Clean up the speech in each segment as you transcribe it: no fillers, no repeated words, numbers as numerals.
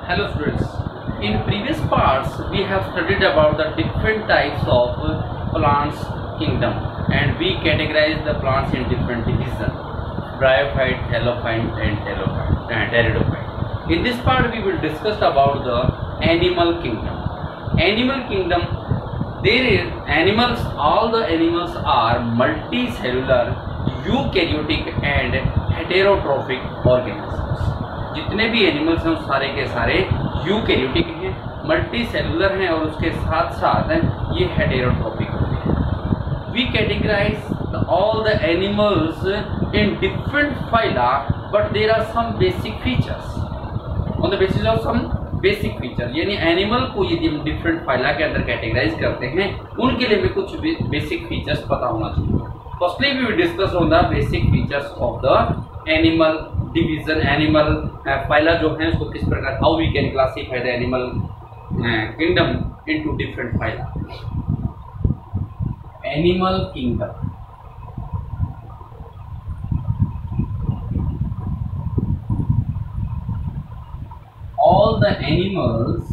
Hello students, in previous parts we have studied about the different types of plants kingdom and we categorize the plants in different divisions: bryophyte, halophyte and pteridophyte. In this part we will discuss about the animal kingdom. Animal kingdom, there is animals, all the animals are multicellular, eukaryotic and heterotrophic organisms. जितने भी animals हैं उस सारे के सारे eukaryotic हैं, multi cellular हैं और उसके साथ साथ ये हेटेरोट्रोपिक होते हैं. We categorise all the animals in different phyla but there are some basic features. On the basis of some basic feature, यानी एनिमल को यदि हम डिफरेंट फाइला के अंदर कैटेगराइज करते हैं उनके लिए भी कुछ बेसिक फीचर्स पता होना चाहिए. Firstly we will discuss on the basic features of the animal division. Animal phyla जो है उसको किस प्रकार, how we can classify the animal kingdom into different phyla. Animal kingdom, all the animals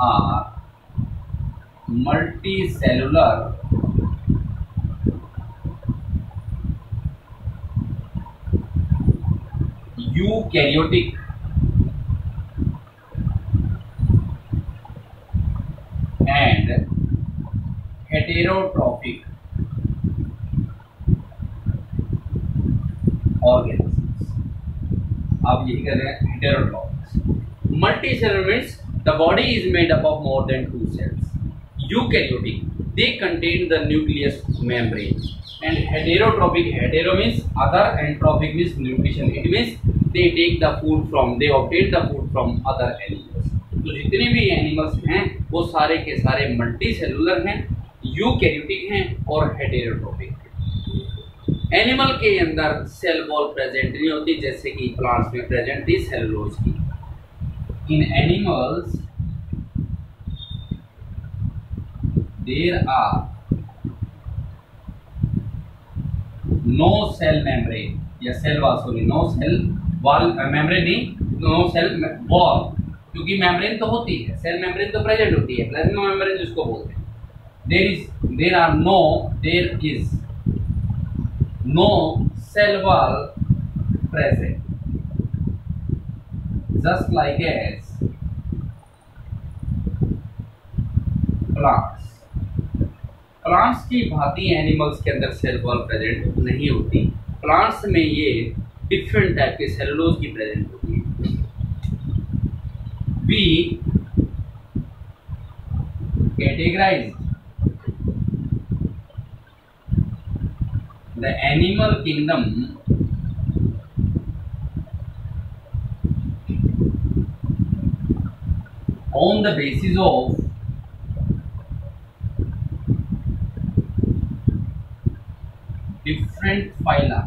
are multicellular eukaryotic and heterotrophic organisms. आप यही कर रहे हैं heterotrophic. Multicellular means the body is made up of more than two cells. Eukaryotic, they contain the nucleus membrane. And heterotrophic, hetero means other and trophic means nutrition. It means they take the food from, they obtain the food from other animals. तो जितने भी animals हैं वो सारे के सारे multi cellular हैं, eukaryotic हैं और हेटेरोट्रोपिक हैं. एनिमल के अंदर सेल वॉल प्रेजेंट नहीं होती जैसे कि प्लांट्स में प्रेजेंट थी सेलुलोज की. In animals there are no cell membrane या cell wall, sorry no cell wall membrane नहीं, नो सेल वॉल, क्योंकि मेम्ब्रेन तो होती है, सेल मेम्ब्रेन तो प्रेजेंट होती है, प्लाज्मा मेम्ब्रेन जिसको बोलते हैं. There is no cell wall present, just like as plants की भांति एनिमल्स के अंदर सेल वॉल प्रेजेंट नहीं होती. प्लांट्स में ये डिफरेंट टाइप के सेलुलोज की प्रेजेंट होती है. We categorise the animal kingdom on the basis of different phyla,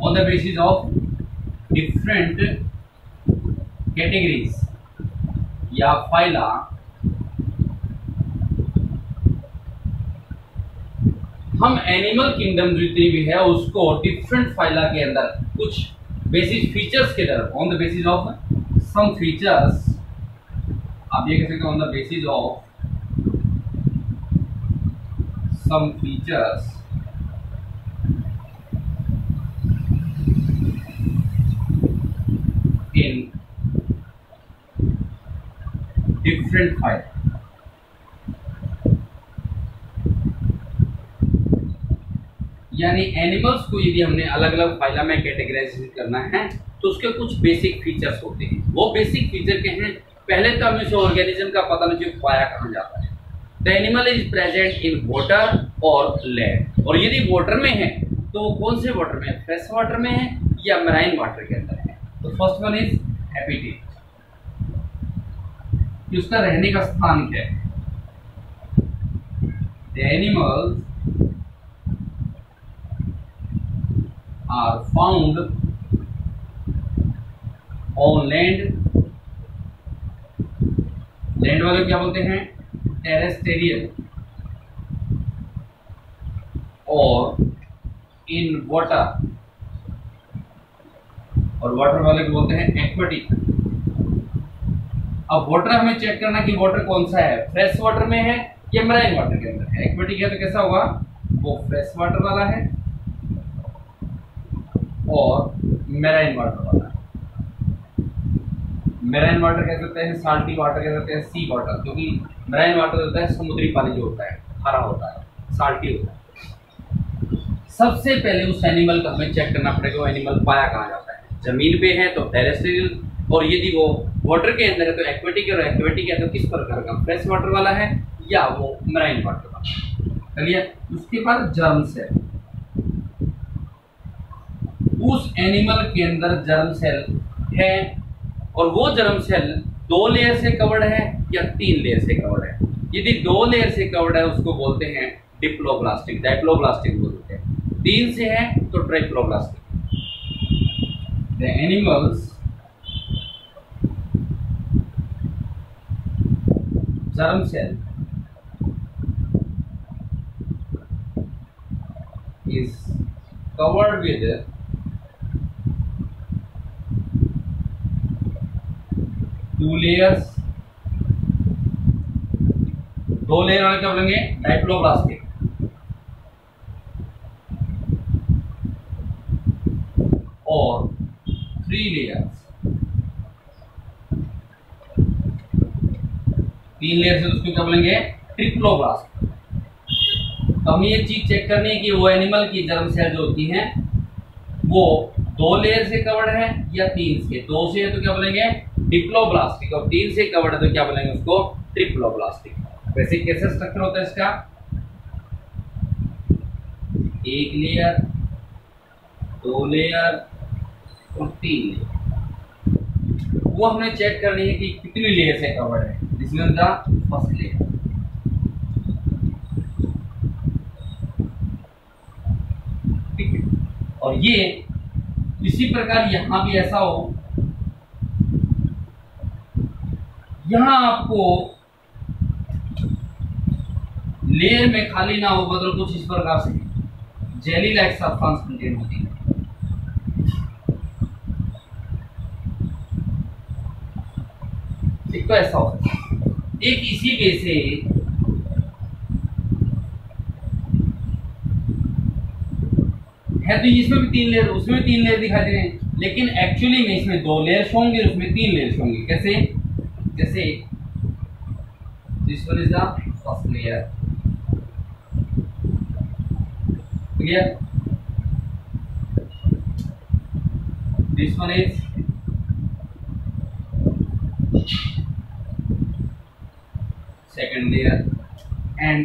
on the basis of different categories या phyla. हम एनिमल किंगडम जितनी भी है उसको डिफरेंट फाइला के अंदर कुछ बेसिक फीचर्स के तरफ, on the basis of some features, आप ये कह सकते हैं on the basis of some features in different phyla. यानी एनिमल्स को यदि हमने अलग अलग फाइला में कैटेगराइज करना है तो उसके कुछ बेसिक फीचर्स होते हैं. वो बेसिक फीचर क्या हैं? पहले तो हमें ऑर्गेनिज्म का पता नहीं चाहिए पाया कहाँ जाता है. The animal is present in water और लैंड, और यदि वाटर में है तो वो कौन से वाटर में है? फ्रेश वाटर में है या मैराइन वाटर के अंदर है? तो फर्स्ट वन इज हैबिटेट, कि उसका रहने का स्थान क्या है. The animals are found on land. Land वाले क्या बोलते हैं? टेरेस्टेरियल. और in water और वाटर वाले को बोलते हैं एक्वेटिक। अब वाटर हमें चेक करना कि वाटर कौन सा है, फ्रेश वाटर में है या मराइन वाटर के अंदर है। एक्वेटिक है तो कैसा होगा, वो फ्रेश वाटर वाला है और मेराइन वाटर वाला है। मेराइन वाटर कह सकते हैं, साल्टी वाटर कह सकते हैं, सी वाटर, क्योंकि मेराइन वाटर होता है समुद्री पानी जो होता है, हरा होता है, साल्टी होता है। सबसे पहले उस एनिमल का हमें चेक करना पड़ेगा वो एनिमल पाया कहाँ जाता है। जमीन पे है तो टेरेस्ट्रियल, और यदि वो वाटर के अंदर है तो एक्वेटिक है, और एक्वेटिक है तो किस प्रकार का, फ्रेश वाटर वाला है या वो मराइन वाटर वाला। चलिए उसके बाद जर्म सेल, उस एनिमल के अंदर जर्म सेल है और वो जर्म सेल 2 लेयर से कवर्ड है या 3 लेयर से कवर्ड है। यदि 2 लेयर से कवर्ड है उसको बोलते हैं डिप्लोब्लास्टिक, डाइप्लोब्लास्टिक बोलते हैं। 3 से है तो triploblastic. The animals germ cell is covered with 2 layers। 2 layer वाले क्या बोलेंगे, डाइप्लोब्लास्टिक। और 3 लेयर्स, 3 लेयर से उसको क्या बोलेंगे, ट्रिप्लोब्लास्ट। तो हमें ये चीज चेक करनी है कि वो एनिमल की जर्म सेल जो होती हैं वो 2 लेयर से कवर्ड है या 3 से। 2 से है तो क्या बोलेंगे, डिप्लोब्लास्टिक, और 3 से कवर्ड है तो क्या बोलेंगे उसको, ट्रिप्लोब्लास्टिक। वैसे कैसे स्ट्रक्चर होता है इसका, 1 लेयर, 2 लेयर और 3 लेयर। वो हमें चेक करनी है कि कितनी लेयर से कवर्ड है। This is the first layer. ठीक है, और ये इसी प्रकार यहां भी ऐसा हो, यहां आपको लेयर में खाली ना हो, बदल कुछ इस प्रकार से जेली लाइक सब्सटेंस कंटेन होती है। एक तो ऐसा होता है, एक इसी वे से है, तो इसमें भी 3 लेयर, उसमें 3 लेयर दिखाई दे रहे हैं, लेकिन एक्चुअली में इसमें 2 लेयर्स होंगे, उसमें 3 लेयर्स होंगे। कैसे, जैसे this one is the first layer, clear, this one is second layer and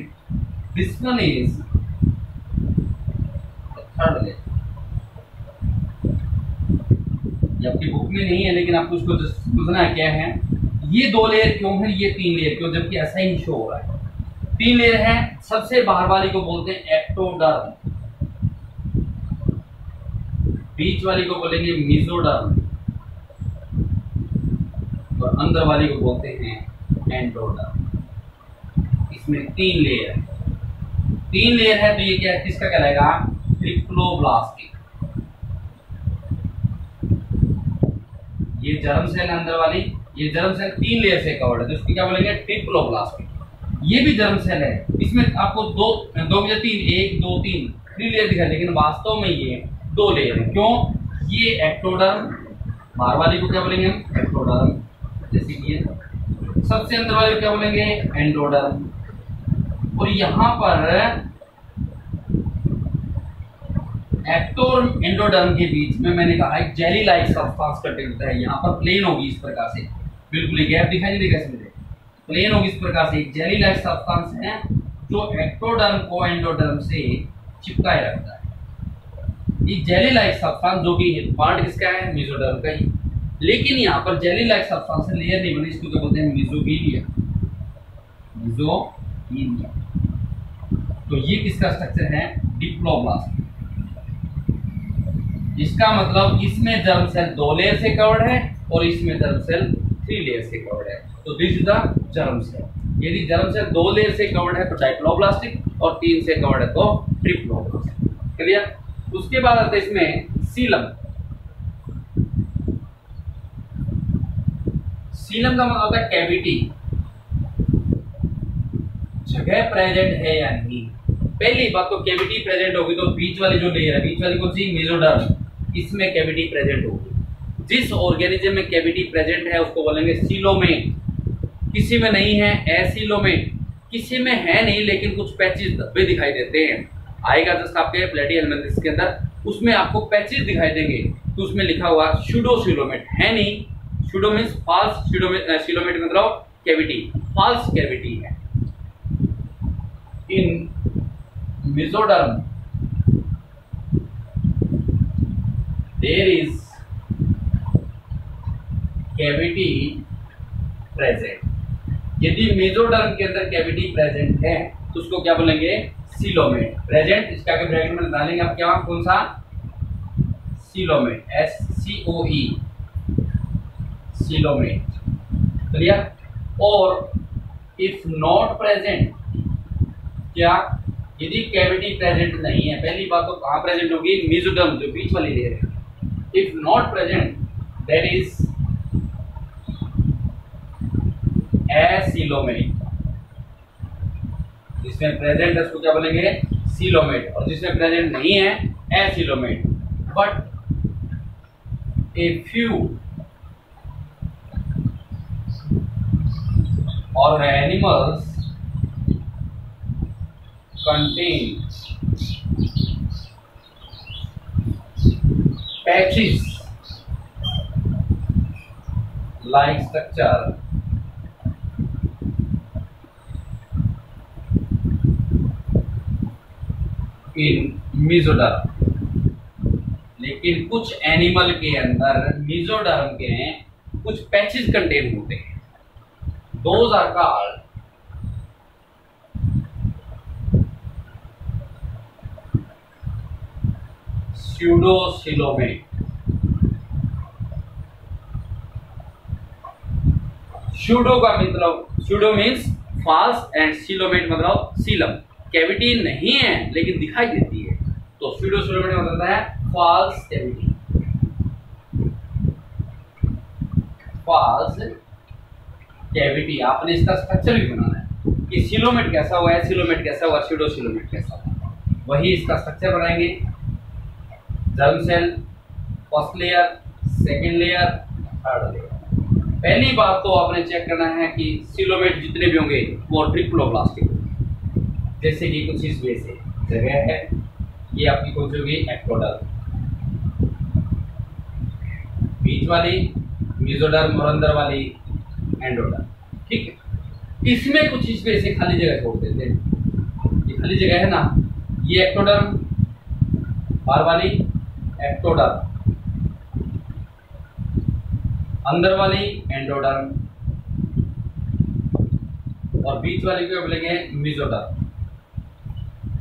this one is the third layer। ये आपकी बुक में नहीं है लेकिन आपको उसको समझना क्या है, ये 2 लेयर क्यों है, ये 3 लेयर क्यों, जबकि ऐसा ही शो हो रहा है। 3 लेयर है, सबसे बाहर वाली को बोलते हैं एक्टोडर्म, बीच वाली को बोलेंगे मेसोडर्म और अंदर वाली को बोलते हैं एंडोडर्म। इसमें 3 लेयर है, 3 लेयर है तो ये क्या, किसका कहलाएगा, ट्रिप्लोब्लास्टिक। ये जर्म सेल अंदर वाली, ये जर्म सेल 3 लेयर से कवर्ड है तो इसको क्या बोलेंगे, ट्रिप्लोब्लास्टिक। ये भी जर्म सेल है, इसमें आपको 2 या 3, 1 2 3 लेयर दिखाई, लेकिन वास्तव में ये 2 लेयर है। क्यों, ये एक्टोडर्म, बाहर वाली को क्या बोलेंगे, एक्टोडर्म, जैसे कि ये सबसे अंदर वाले क्या बोलेंगे, एंडोडर्म, और यहां पर एक्टो और एंडोडर्म के बीच में मैंने कहा एक जेली लाइक सब्सटेंस कंटेन होता है। यहाँ पर प्लेन होगी इस प्रकार से, बिल्कुल ये गैप दिखाई नहीं देगा इसमें, प्लेन होगी इस प्रकार से, एक जेली लाइक सब्सटेंस है जो एक्टोडर्म को एंडोडर्म से चिपकाए रखता है। ये जेली लाइक सब्सटेंस जो कि पार्ट किसका है, मेसोडर्म का ही, लेकिन यहाँ पर जेली लाइक सब्सटेंस से लेयर नहीं बनी, इसको क्या बोलते हैं, मेसोगिलिया। मेसोगिलिया, तो ये किसका स्ट्रक्चर है, डिप्लोब्लास्ट। इसका मतलब इसमें जर्म सेल 2 लेयर से कवर्ड है और इसमें जर्म सेल 3 लेयर से कवर्ड है, तो this is the germ cell. यदि जर्म सेल 2 लेयर से कवर्ड है तो डाइप्लोब्लास्टिक और 3 से कवर्ड है तो ट्रिप्लोब्लास्टिक। क्लियर। उसके बाद आते हैं इसमें सीलम। सीलम का मतलब होता है कैविटी, जगह प्रेजेंट है या नहीं। पहली बात तो कैविटी प्रेजेंट होगी तो बीच वाली जो लेयर है, बीच वाली कौन सी, मेसोडर्म, इसमें कैविटी प्रेजेंट होगी। जिस ऑर्गेनिज्म में कैविटी प्रेजेंट है उसको बोलेंगे सीलोमेट। किसी में नहीं है एसीलोमेट, किसी में है नहीं लेकिन कुछ पैचेस धब्बे दिखाई देते हैं। आएगा जस्ट आपके प्लेटिहेल्मिन्थेस के अंदर, उसमें आपको पैचेस दिखाई देंगे तो उसमें लिखा हुआ सूडोसीलोमेट, है नहीं। सूडो मींस फॉल्स, सीलोमेट मतलब कैविटी, फॉल्स कैविटी है। In mesoderm there is cavity present. यदि मेसोडर्म के अंदर कैविटी प्रेजेंट है तो उसको क्या बोलेंगे, सीलोमेट। प्रेजेंट इसके आगे ब्रैकेट में डालेंगे आप क्या, कौन सा, सीलोमेट, SCOE, सीलोमेट, क्लियर। और इफ नॉट प्रेजेंट, क्या, यदि कैविटी प्रेजेंट नहीं है, पहली बात तो कहां प्रेजेंट होगी, मेसोडर्म जो बीच वाली लेयर है। If not present that is acoelomate. जिसमें प्रेजेंट है उसको क्या बोलेंगे, सीलोमेट, और जिसमें प्रेजेंट नहीं है एसीलोमेट। बट ए फ्यू और animals contain patches like structure in mesoderm। लेकिन कुछ एनिमल के अंदर मेसोडर्म के कुछ पैचेस कंटेन होते हैं, those are called pseudocoelomate. Pseudo का मतलब, pseudo means false and coelomate मतलब सीलम। कैविटी नहीं है लेकिन दिखाई देती है तो सूडोसीलोमेट मतलब है फॉल्स कैविटी, फॉल्स कैविटी। आपने इसका स्ट्रक्चर भी बनाना है कि सीलोमेट कैसा हुआ है, सीलोमेट कैसा हुआ, सूडोसीलोमेट कैसा हुआ, वही इसका स्ट्रक्चर बनाएंगे। Germ cell, first layer, second layer, third layer. पहली बात तो आपने चेक करना है कि सीलोमेट जितने भी होंगे वो ट्रिप्लोब्लास्टिक, जैसे कि कुछ इस वे से जगह है, ये आपकी कौन सी होगी, एक्टोडर्म, बीच वाली मेसोडर्म और अंदर वाली एंडोडर्म, ठीक है। इसमें कुछ इस वे से खाली जगह छोड़ देते हैं, ये खाली जगह है ना, ये एक्टोडर्म, बाहर वाली एक्टोडर्म, अंदर वाली एंडोडर्म, और बीच वाली को बोलेंगे मेसोडर्म।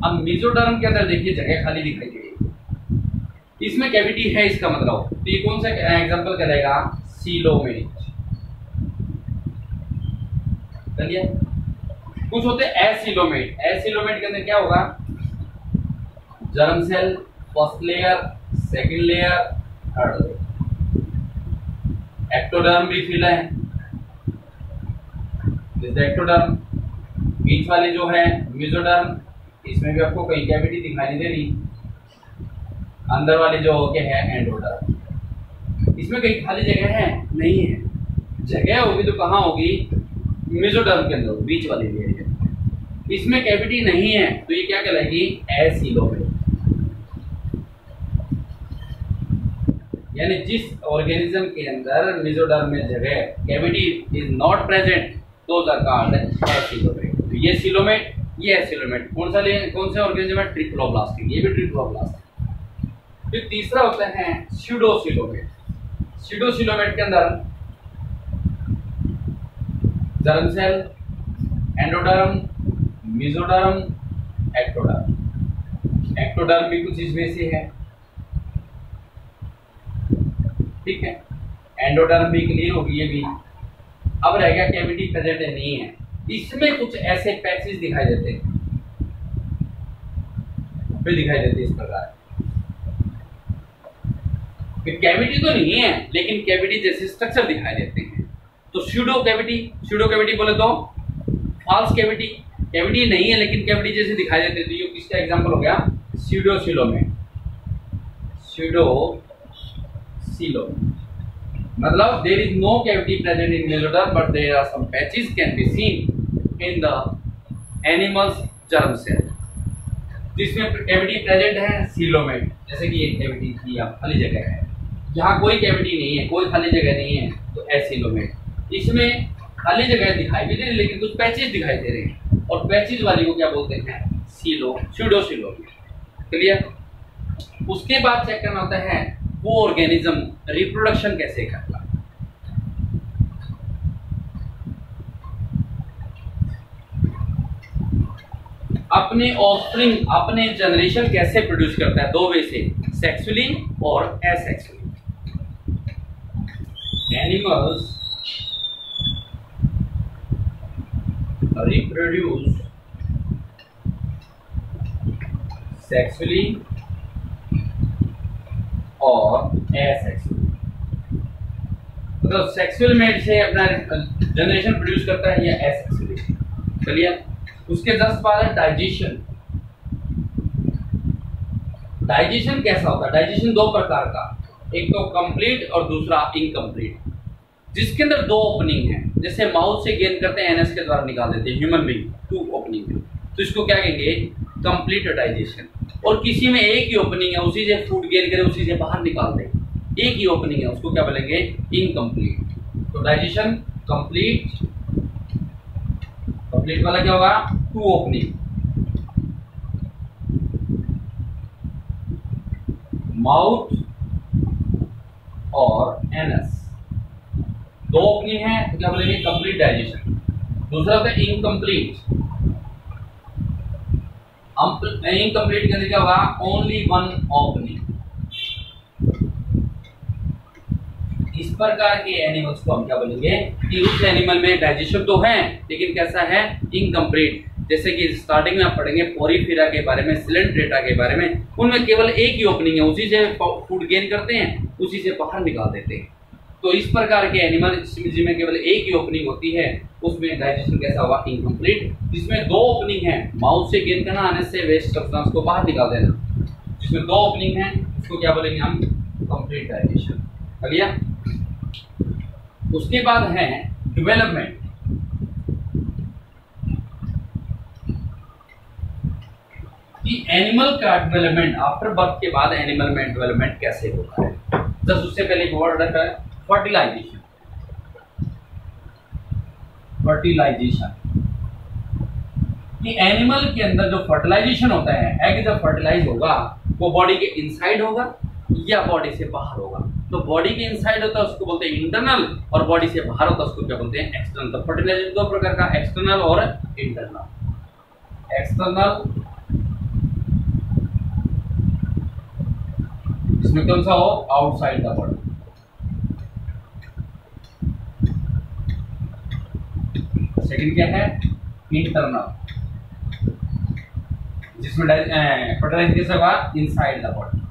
अब मेसोडर्म के अंदर देखिए जगह खाली दिखाई दे रही, इसमें कैविटी है इसका मतलब, तो ये कौन सा एग्जांपल करेगा, सीलोमेट। चलिए कुछ होते हैं एसीलोमेट। एसीलोमेट के अंदर क्या होगा, germ cell, first layer, second layer, third layer. Ectoderm भी फिल है, एक्टोडर्म। बीच वाली जो है मेसोडर्म, इसमें भी आपको कहीं कैविटी दिखाई नहीं दे रही। अंदर वाली जो होके है एंडोडर्म, इसमें कहीं खाली जगह है नहीं है, जगह होगी तो कहाँ होगी, मेसोडर्म के अंदर, बीच वाली लेयर। इसमें कैविटी नहीं है तो ये क्या कहलाएगी, एसीलोमेट। यानी जिस ऑर्गेनिज्म के अंदर मेसोडर्म में जगह cavity is not present, those are called acoelomate. तो ये सीलोमेट, ये एसीलोमेट। कौन से ऑर्गेनिज्म है, ट्रिप्लोब्लास्टिक, ये भी ट्रिप्लोब्लास्टिक। फिर तीसरा होता है सूडोसीलोमेट। सूडोसीलोमेट के अंदर germ cell, endoderm, mesoderm, ectoderm. Ectoderm भी कुछ इसमें से है, ठीक है। एंडोडर्म भी क्लियर होगी ये भी। अब रह गया कैविटी प्रेजेंट नहीं है, इसमें कुछ ऐसे पैचेस दिखाई देते हैं, फिर दिखाई देते इस प्रकार। फिर कैविटी तो नहीं है लेकिन कैविटी जैसे स्ट्रक्चर दिखाई देते हैं, तो स्यूडो कैविटी बोले तो फॉल्स कैविटी, कैविटी नहीं है लेकिन कैविटी जैसे दिखाई देते, तो ये किसका एग्जांपल हो गया, स्यूडोसीलोमेट। मतलब there is no cavity present in mesoderm but there are some patches can be seen in the animals germ cell. जिसमें कैविटी प्रेजेंट है सीलोमेट, जैसे कि एक कैविटी थी या खाली जगह है, जहाँ कोई कैविटी नहीं है, कोई खाली जगह नहीं है, तो एसिलोमेट। इसमें खाली जगह दिखाई भी दे रही लेकिन कुछ पैचेस दिखाई दे रहे हैं, और पैचेस वाली को क्या बोलते हैं, स्यूडोसीलोमेट। क्लियर। उसके बाद चेक करना होता है वो ऑर्गेनिज्म रिप्रोडक्शन कैसे करता है। अपने ऑफस्प्रिंग, अपने जनरेशन कैसे प्रोड्यूस करता है, दो वे से, सेक्सुअली और एसेक्सुअली। एनिमल्स रिप्रोड्यूस सेक्सुअली और एसेक्सुअली। मतलब सेक्सुअल मेट से अपना जनरेशन प्रोड्यूस करता है या एसेक्सुअली। चलिए, उसके 10 बाद है डाइजेशन। डाइजेशन कैसा होता है, डाइजेशन दो प्रकार का, एक तो कंप्लीट और दूसरा इनकम्प्लीट, जिसके अंदर दो ओपनिंग है। जैसे माउथ से गेन करते हैं, एनएस के द्वारा निकाल देते हैं, ह्यूमन बीइंग 2 ओपनिंग है, तो इसको क्या कहेंगे, कंप्लीट डाइजेशन। और किसी में एक ही ओपनिंग है, उसी से फूड गेन करें, उसी से बाहर निकाल दें, एक ही ओपनिंग है, उसको क्या बोलेंगे, इनकम्प्लीट। तो डाइजेशन कंप्लीट, कंप्लीट वाला क्या होगा, 2 ओपनिंग। माउथ और एनस 2 ओपनिंग है, तो क्या बोलेंगे, कंप्लीट डाइजेशन। दूसरा होता है इनकम्प्लीट। इनकम्प्लीट के अंदर क्या होगा, ओनली 1 ओपनिंग। इस प्रकार के एनिमल्स को हम क्या बोलेंगे कि उस एनिमल में डाइजेशन तो है लेकिन कैसा है, इनकम्प्लीट। जैसे कि स्टार्टिंग में आप पढ़ेंगे पोरीफेरा के बारे में, सिलेंट्रेटा के बारे में, उनमें केवल एक ही ओपनिंग है, उसी से फूड गेन करते हैं, उसी से बाहर निकाल देते हैं। तो इस प्रकार के एनिमल जिसमें केवल एक ही ओपनिंग होती है, उसमें डाइजेशन कैसा होगा, इनकम्प्लीट। जिसमें 2 ओपनिंग है, माउथ से गेन करना, आने से वेस्ट सब्सटेंस को बाहर निकाल देना, जिसमें 2 ओपनिंग है, उसको क्या बोलेंगे हम, कंप्लीट डाइजेशन। चलिए, उसके बाद है डेवलपमेंट। कि एनिमल का डेवलपमेंट आफ्टर बर्थ के बाद एनिमल में डेवलपमेंट कैसे होता है। जस्ट उससे पहले एक वर्ड रखा है, फर्टिलाइजेशन। फर्टिलाइजेशन कि एनिमल के अंदर जो फर्टिलाइजेशन होता है, एग जब फर्टिलाइज होगा वो बॉडी के इनसाइड होगा या बॉडी से बाहर होगा। तो बॉडी के इनसाइड होता है उसको बोलते हैं इंटरनल, और बॉडी से बाहर होता है उसको क्या बोलते हैं, एक्सटर्नल। तो फर्टिलाइजेशन 2 प्रकार का, एक्सटर्नल और इंटरनल। एक्सटर्नल इसमें कौन सा हो, आउटसाइड द बॉडी। सेकंड क्या है, इंटरनल, जिसमें फर्टिलाइजेशन कैसे होगा, इनसाइड द बॉडी।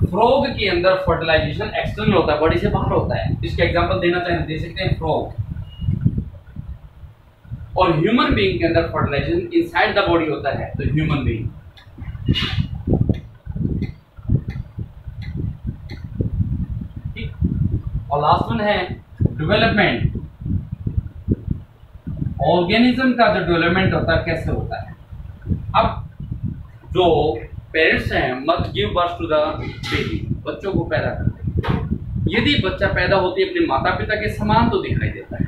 फ्रॉग के अंदर फर्टिलाइजेशन एक्सटर्नल होता है, बॉडी से बाहर होता है। इसका एग्जांपल देना चाहें दे सकते हैं, फ्रॉग। और ह्यूमन बीइंग के अंदर फर्टिलाइजेशन इनसाइड द बॉडी होता है, तो ह्यूमन बीइंग। ठीक, और लास्ट वन है डेवलपमेंट। ऑर्गेनिज्म का जो डेवलपमेंट होता है कैसे होता है। अब जो पेरेंट्स हैं, must give birth to the baby, बच्चों को पैदा करते हैं। यदि बच्चा पैदा होते अपने माता पिता के समान तो दिखाई देता है,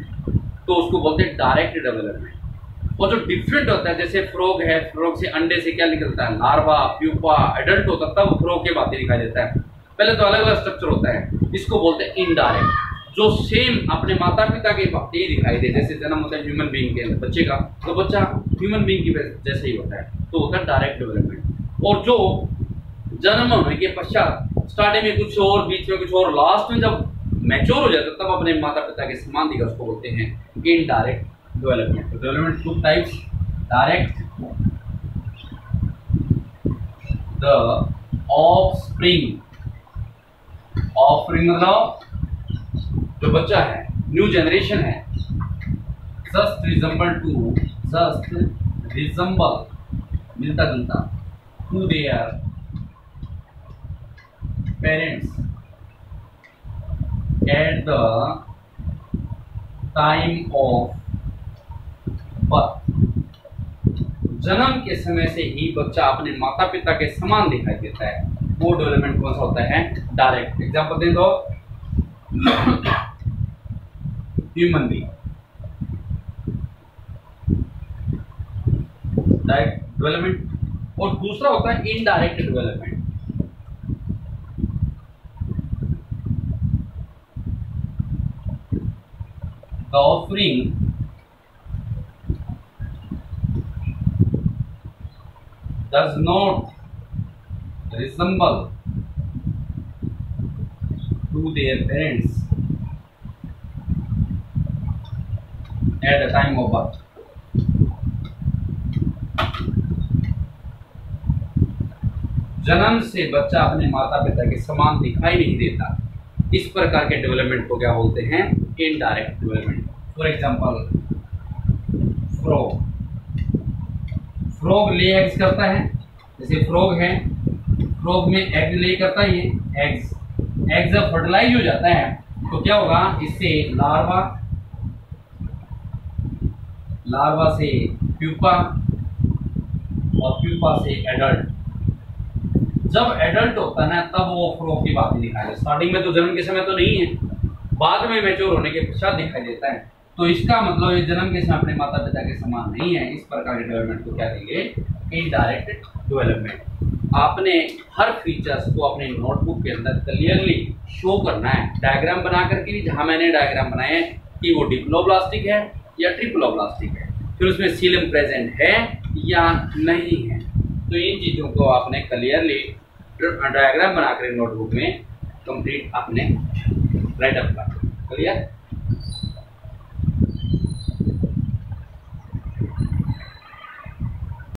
तो उसको बोलते हैं डायरेक्ट डेवलपमेंट। और जो डिफरेंट होता है, जैसे फ्रॉग है, फ्रॉग से अंडे से क्या निकलता है, लार्वा, प्यूपा, एडल्ट होता है, तब फ्रॉग के बाद दिखाई देता है। पहले तो अलग अलग स्ट्रक्चर होता है, इसको बोलते हैं इनडायरेक्ट। जो सेम अपने माता पिता के भांति ही दिखाई दे, जैसे जन्म होता है ह्यूमन बीइंग के अंदर बच्चे का, तो बच्चा ह्यूमन बीइंग की जैसे ही होता है, तो होता है डायरेक्ट डेवलपमेंट। और जो जन्म होने के पश्चात स्टार्टिंग में कुछ और, बीच में कुछ और, लास्ट में जब मैच्योर हो जाता है तब अपने माता पिता के समान दिखा, उसको बोलते हैं इनडायरेक्ट डेवलपमेंट। तो development 2 types, direct, the offspring offering मतलब जो बच्चा है, न्यू जनरेशन है, जस्ट रिजम्बल मिलता जुलता to their parents at the time of birth. जन्म के समय से ही बच्चा अपने माता पिता के समान दिखाई देता है, वो डेवलपमेंट कौन सा होता है? डायरेक्ट। एग्जांपल दे दो, ह्यूमन बीइंग, डायरेक्ट डेवलपमेंट। और दूसरा होता है indirect development. The offering does not resemble to their parents at the time of birth। जन्म से बच्चा अपने माता पिता के समान दिखाई नहीं देता। इस प्रकार के डेवलपमेंट को क्या बोलते हैं? Indirect development. For example, frog lay eggs करता है, जैसे फ्रॉग है, फ्रॉग में एग ले करता है, ये एग्स जब फर्टिलाइज हो जाता है तो क्या होगा? इससे लार्वा से प्यूपा और प्यूपा से एडल्ट। जब एडल्ट होता है ना तब वो फ्रॉग की बात दिखाएगा। स्टार्टिंग में तो जन्म के समय तो नहीं है, बाद में मैच्योर होने के पश्चात दिखाई देता है। तो इसका मतलब ये जन्म के समय अपने माता पिता के समान नहीं है। इस प्रकार के डेवलपमेंट को क्या देंगे? Indirect development. आपने हर फीचर्स को अपने नोटबुक के अंदर क्लियरली शो करना है, डायग्राम बना करके। जहां मैंने डायग्राम बनाए हैं कि वो डिप्लोब्लास्टिक है या ट्रिप्लोब्लास्टिक है, फिर उसमें सीलम प्रेजेंट है या नहीं है, तो इन चीज़ों को आपने क्लियरली डायग्राम बनाकर नोटबुक में कंप्लीट आपने राइट अप कर। क्लियर?